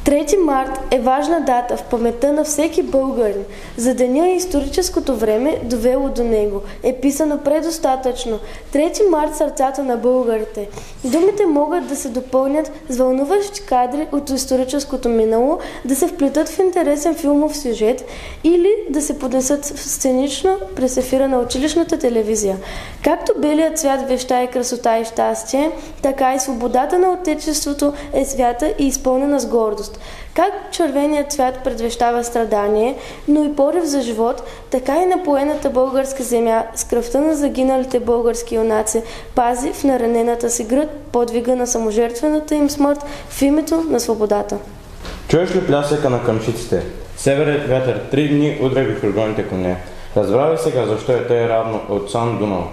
3 март е важна дата в паметта на всеки българин. За деня и историческото време, довело до него, е писано предостатъчно. 3 март – сърцата на българите. Думите могат да се допълнят с вълнуващи кадри от историческото минало, да се вплетат в интересен филмов сюжет или да се поднесат сценично през ефира на училищната телевизия. Както белият цвят вещае красота и щастие, така и свободата на Отечеството е свята и изпълнена с гордост. Как червеният цвят предвещава страдание, но и порив за живот, така и напоената българска земя с кръвта на загиналите български юнаци пази в наранената си гръд подвига на саможертвената им смърт в името на свободата. Чуеш ли плясъка на къмшиците? Северният вятър 3 дни удря вихрогонните коне. Разбрали сега защо е тъй равно от сам Дунал.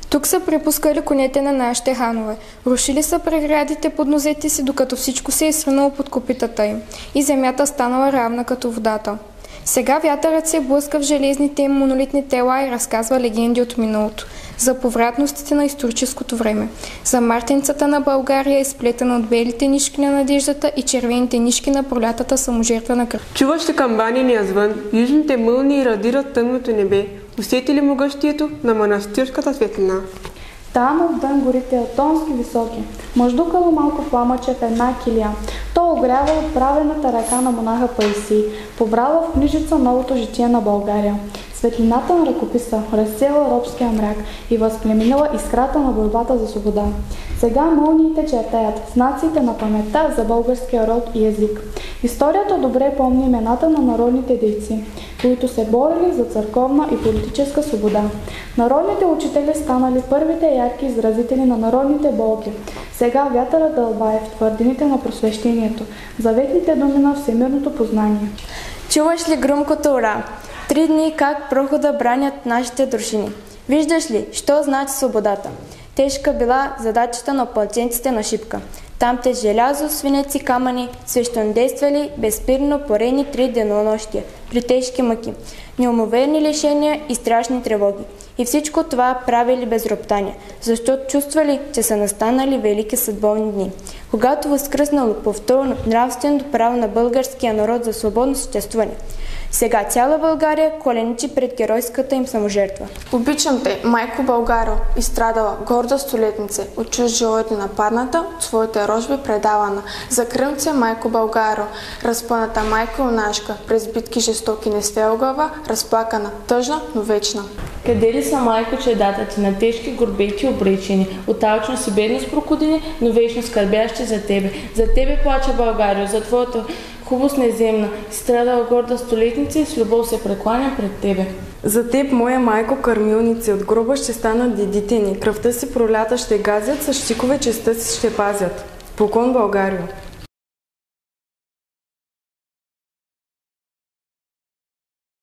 Тук са препускали конете на нашите ханове. Рушили са преградите под нозете си, докато всичко се е сринало под копитата им и земята станала равна като водата. Сега вятърът се блъска в железните им монолитни тела и разказва легенди от миналото, за повратностите на историческото време, за мартеницата на България, изплетена от белите нишки на надеждата и червените нишки на пролятата саможертва на кръв. Чуваш ли камбанения звън, южните мълни радират тъмното небе, усети ли могъщието на манастирската светлина? Там отвън горите отонски високи, мъждукало малко пламъче в една килия. То огрява отправената ръка на монаха Паисий, побрала в книжица новото житие на България. Светлината на ръкописа разсела робския мрак и възплеменила искрата на борбата за свобода. Сега мълниите чертаят знаците на паметта за българския род и език. Историята добре помни имената на народните дейци, които се борили за църковна и политическа свобода. Народните учители станали първите ярки изразители на народните болки. Сега вятърът дълбае в твърдините на просвещението, заветните думи на всемирното познание. Чуваш ли громкото ура? 3 дни как прохода бранят нашите дружини. Виждаш ли, що значи свободата? Тежка била задачата на пълценците на Шипка. Там те желязо, свинеци, камъни, свещенодействали безспирно порени 3 денонощия, при тежки мъки, неумоверни лишения и страшни тревоги. И всичко това правили без роптания, защото чувствали, че са настанали велики съдбовни дни, когато възкръснало повторно нравственото право на българския народ за свободно съществуване. Сега цяла България коленичи пред геройската им саможертва. Обичам те, майко Българо, изстрадала, горда столетнице, от чужди орди нападната, от своите рожби предавана. За кръмце, майко Българо, разпъната майко юнашка, през битки жестоки не свелгава, разплакана, тъжна, но вечна. Къде ли са, майко, чедата ти на тежки горбети обречени, от алчност и бедност прокудени, но вечно скърбящи за тебе. За тебе плача Българио, за твоята хубост неземна, страдала горда столетница и с любов се прекланя пред тебе. За теб, моя майко кърмилници, от гроба ще станат дедите ни, кръвта си пролята ще газят, с щикове честа си ще пазят. Поклон, Българио!